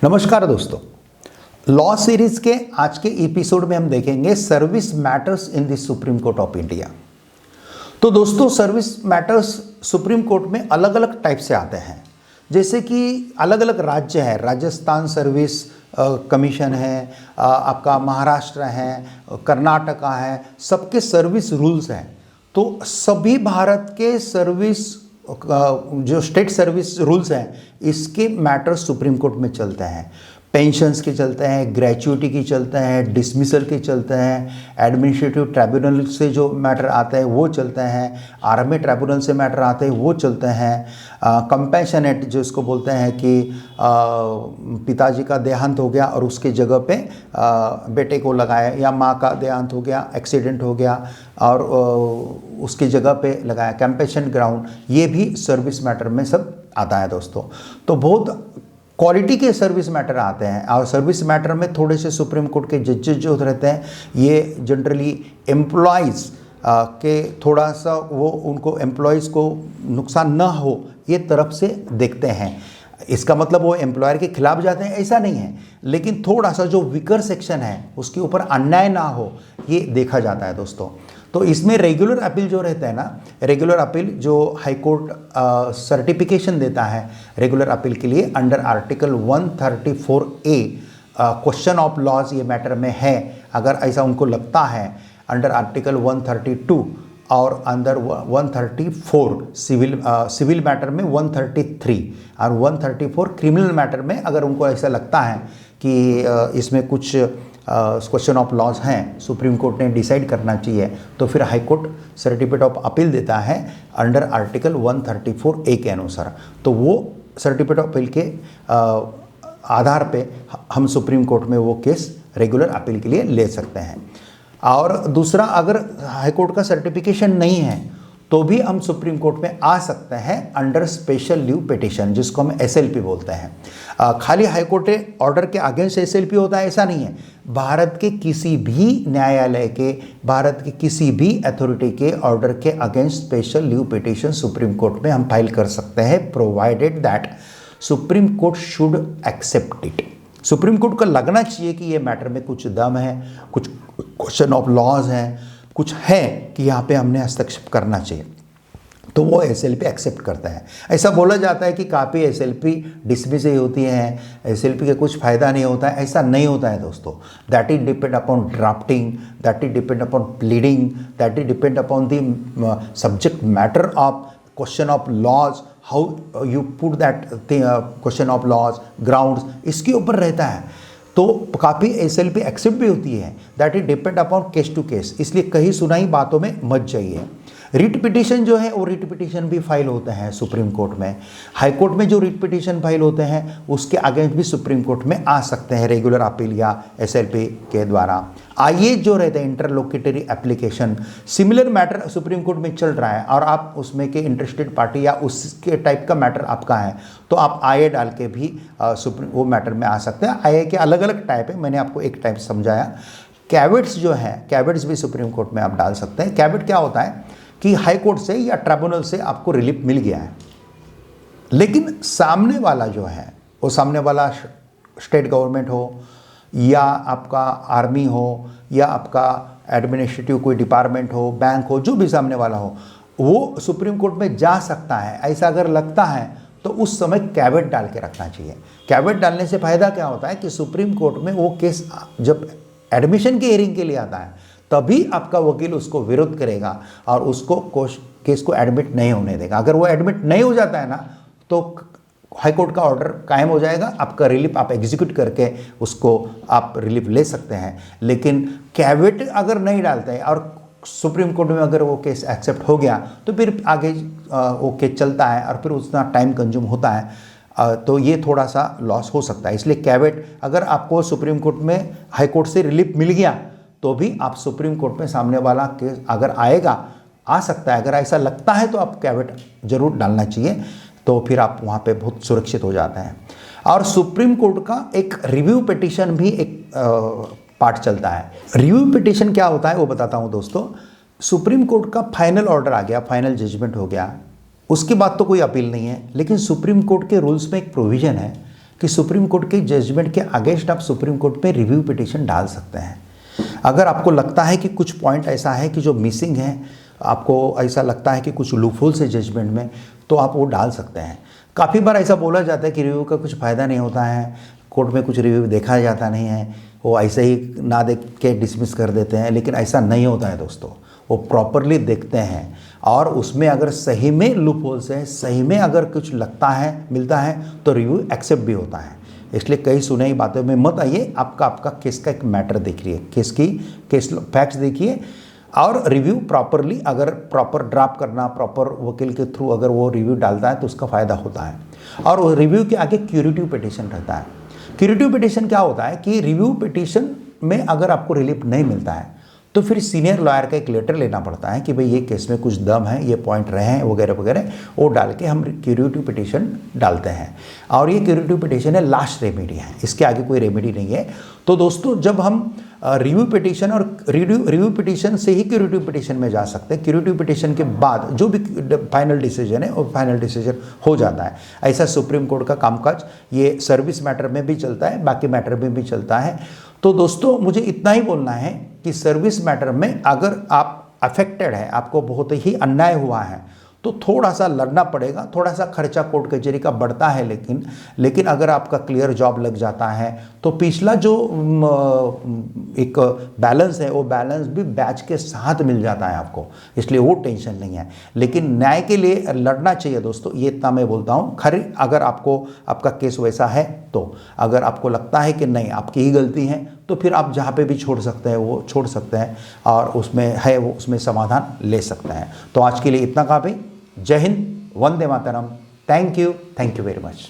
नमस्कार दोस्तों, law series के आज के एपिसोड में हम देखेंगे service matters in the supreme court of India. तो दोस्तों, सर्विस मैटर्स सुप्रीम कोर्ट में अलग अलग टाइप से आते हैं। जैसे कि अलग अलग राज्य है, राजस्थान सर्विस कमीशन है, आपका महाराष्ट्र है, कर्नाटका है, सबके सर्विस रूल्स हैं। तो सभी भारत के सर्विस जो स्टेट सर्विस रूल्स हैं, इसके मैटर्स सुप्रीम कोर्ट में चलते हैं। पेंशन्स के चलते हैं, ग्रेचुइटी की चलते हैं, डिसमिसल के चलते हैं, एडमिनिस्ट्रेटिव ट्राइब्यूनल से जो मैटर आते हैं वो चलते हैं, आर्मी ट्राइब्यूनल से मैटर आते हैं वो चलते हैं, कंपैशनेट जो इसको बोलते हैं कि पिताजी का देहांत हो गया और उसके जगह पे बेटे को लगाया, या माँ का देहांत हो गया, एक्सीडेंट हो गया और उसकी जगह पे लगाया, कंपैशन ग्राउंड, ये भी सर्विस मैटर में सब आता है दोस्तों। तो बहुत क्वालिटी के सर्विस मैटर आते हैं और सर्विस मैटर में थोड़े से सुप्रीम कोर्ट के जजेस जो रहते हैं, ये जनरली एम्प्लॉयज़ के थोड़ा सा वो उनको एम्प्लॉयज़ को नुकसान ना हो ये तरफ से देखते हैं। इसका मतलब वो एम्प्लॉयर के खिलाफ जाते हैं ऐसा नहीं है, लेकिन थोड़ा सा जो वीकर सेक्शन है उसके ऊपर अन्याय ना हो ये देखा जाता है दोस्तों। तो इसमें रेगुलर अपील जो रहता है ना, रेगुलर अपील जो हाई कोर्ट सर्टिफिकेशन देता है रेगुलर अपील के लिए under article 134A question of laws ये मैटर में है। अगर ऐसा उनको लगता है अंडर आर्टिकल 132 और अंडर 134 सिविल मैटर में 133 और 134 क्रिमिनल मैटर में अगर उनको ऐसा लगता है कि इसमें कुछ क्वेश्चन ऑफ लॉज हैं, सुप्रीम कोर्ट ने डिसाइड करना चाहिए, तो फिर high court certificate of appeal देता है अंडर आर्टिकल 134A के अनुसार। तो वो सर्टिफिकेट ऑफ अपील के आधार पे हम सुप्रीम कोर्ट में वो केस रेगुलर अपील के लिए ले सकते हैं। और दूसरा, अगर हाई कोर्ट का सर्टिफिकेशन नहीं है तो भी हम सुप्रीम कोर्ट में आ सकते हैं अंडर स्पेशल लीव पिटिशन, जिसको हम SLP बोलते हैं। खाली हाई कोर्ट ऑर्डर के अगेंस्ट SLP होता है ऐसा नहीं है। भारत के किसी भी न्यायालय के, भारत के किसी भी अथॉरिटी के ऑर्डर के against special leave petition supreme court में हम फाइल कर सकते हैं, provided that supreme court should accept it. Supreme court को लगना चाहिए कि ये मैटर में कुछ दम है, कुछ क्वेश्चन ऑफ लॉज हैं, कुछ है कि यहाँ पे हमने हस्तक्षेप करना चाहिए, तो वो SLP एक्सेप्ट करता है। ऐसा बोला जाता है कि काफ़ी SLP डिसमिस ही होती हैं, SLP का कुछ फ़ायदा नहीं होता है, ऐसा नहीं होता है दोस्तों। That is depend upon drafting, that is depend upon pleading, that is depend upon the subject matter of question of laws, how you put that question of laws grounds, इसके ऊपर रहता है। तो काफ़ी SLP एक्सेप्ट भी होती है, that is depend upon case to case, इसलिए कहीं सुनाई बातों में मत जाइए। रिट पिटिशन जो है वो रिट पिटिशन भी फाइल होते हैं सुप्रीम कोर्ट में। हाई कोर्ट में जो रिट पिटिशन फाइल होते हैं उसके अगेंस्ट भी सुप्रीम कोर्ट में आ सकते हैं रेगुलर अपील या SLP के द्वारा। आइए जो रहते हैं interlocutory application, similar matter supreme court में चल रहा है और आप उसमें के इंटरेस्टेड पार्टी या उसके टाइप का मैटर आपका है, तो आप IA डाल के भी सुप्रीम वो मैटर में आ सकते हैं। IA के अलग अलग टाइप है, मैंने आपको एक टाइप समझाया। कैवेट्स जो है, कैवेट्स भी सुप्रीम कोर्ट में आप डाल सकते हैं। कैवेट क्या होता है कि हाई कोर्ट से या ट्राइब्यूनल से आपको रिलीफ मिल गया है, लेकिन सामने वाला जो है वो सामने वाला स्टेट गवर्नमेंट हो या आपका आर्मी हो या आपका एडमिनिस्ट्रेटिव कोई डिपार्टमेंट हो, बैंक हो, जो भी सामने वाला हो, वो सुप्रीम कोर्ट में जा सकता है। ऐसा अगर लगता है तो उस समय कैवेट डाल के रखना चाहिए। कैवेट डालने से फ़ायदा क्या होता है कि सुप्रीम कोर्ट में वो केस जब एडमिशन की हियरिंग के लिए आता है तभी आपका वकील उसको विरोध करेगा और उसको केस को एडमिट नहीं होने देगा। अगर वो एडमिट नहीं हो जाता है ना तो हाई कोर्ट का ऑर्डर कायम हो जाएगा, आपका रिलीफ आप एग्जीक्यूट करके उसको आप रिलीफ ले सकते हैं। लेकिन कैवेट अगर नहीं डालते हैं और सुप्रीम कोर्ट में अगर वो केस एक्सेप्ट हो गया तो फिर आगे वो केस चलता है और फिर उतना टाइम कंज्यूम होता है, तो ये थोड़ा सा लॉस हो सकता है। इसलिए कैवेट, अगर आपको सुप्रीम कोर्ट में हाई कोर्ट से रिलीफ मिल गया तो भी आप सुप्रीम कोर्ट में सामने वाला केस अगर आएगा, आ सकता है, अगर ऐसा लगता है तो आप कैवेट जरूर डालना चाहिए, तो फिर आप वहाँ पे बहुत सुरक्षित हो जाते हैं। और सुप्रीम कोर्ट का एक रिव्यू पिटिशन भी एक पार्ट चलता है। रिव्यू पिटिशन क्या होता है वो बताता हूँ दोस्तों। सुप्रीम कोर्ट का फाइनल ऑर्डर आ गया, फाइनल जजमेंट हो गया, उसके बाद तो कोई अपील नहीं है, लेकिन सुप्रीम कोर्ट के रूल्स में एक प्रोविज़न है कि सुप्रीम कोर्ट के जजमेंट के अगेंस्ट आप सुप्रीम कोर्ट में रिव्यू पिटीशन डाल सकते हैं। अगर आपको लगता है कि कुछ पॉइंट ऐसा है कि जो मिसिंग है, आपको ऐसा लगता है कि कुछ लूपहोल्स है जजमेंट में, तो आप वो डाल सकते हैं। काफ़ी बार ऐसा बोला जाता है कि रिव्यू का कुछ फ़ायदा नहीं होता है, कोर्ट में कुछ रिव्यू देखा जाता नहीं है, वो ऐसे ही ना देख के डिसमिस कर देते हैं, लेकिन ऐसा नहीं होता है दोस्तों। वो प्रॉपरली देखते हैं और उसमें अगर सही में लूपहोल्स है, सही में अगर कुछ लगता है, मिलता है, तो रिव्यू एक्सेप्ट भी होता है। इसलिए कई सुनी बातों में मत आइए, आपका केस का एक मैटर देखिए, केस फैक्ट्स देखिए और रिव्यू प्रॉपरली, अगर प्रॉपर ड्राफ्ट करना, प्रॉपर वकील के थ्रू अगर वो रिव्यू डालता है तो उसका फ़ायदा होता है। और वो रिव्यू के आगे क्यूरेटिव पिटीशन रहता है। क्यूरेटिव पिटीशन क्या होता है कि रिव्यू पिटीशन में अगर आपको रिलीफ नहीं मिलता है तो फिर सीनियर लॉयर का एक लेटर लेना पड़ता है कि भाई ये केस में कुछ दम है, ये पॉइंट रहे हैं वगैरह वगैरह, वो डाल के हम क्यूरेटिव पिटीशन डालते हैं। और ये क्यूरेटिव पिटीशन है, लास्ट रेमेडी है, इसके आगे कोई रेमेडी नहीं है। तो दोस्तों जब हम रिव्यू पिटीशन और रिव्यू पिटीशन से ही क्यूरेटिव पिटीशन में जा सकते हैं, क्यूरेटिव पिटीशन के बाद जो भी फाइनल डिसीजन है वो फाइनल डिसीजन हो जाता है। ऐसा सुप्रीम कोर्ट का कामकाज ये सर्विस मैटर में भी चलता है, बाकी मैटर में भी चलता है। तो दोस्तों मुझे इतना ही बोलना है कि सर्विस मैटर में अगर आप अफेक्टेड है, आपको बहुत ही अन्याय हुआ है, तो थोड़ा सा लड़ना पड़ेगा, थोड़ा सा खर्चा कोर्ट कचहरी का बढ़ता है, लेकिन अगर आपका क्लियर जॉब लग जाता है तो पिछला जो एक बैलेंस है वो बैलेंस भी बैच के साथ मिल जाता है आपको, इसलिए वो टेंशन नहीं है। लेकिन न्याय के लिए लड़ना चाहिए दोस्तों, ये इतना मैं बोलता हूँ। खैर अगर आपका केस वैसा है, तो अगर आपको लगता है कि नहीं आपकी ही गलती है, तो फिर आप जहाँ पे भी छोड़ सकते हैं वो छोड़ सकते हैं और उसमें है वो उसमें समाधान ले सकते हैं। तो आज के लिए इतना काफ़ी। जय Hind, Vande Mataram, thank you very much.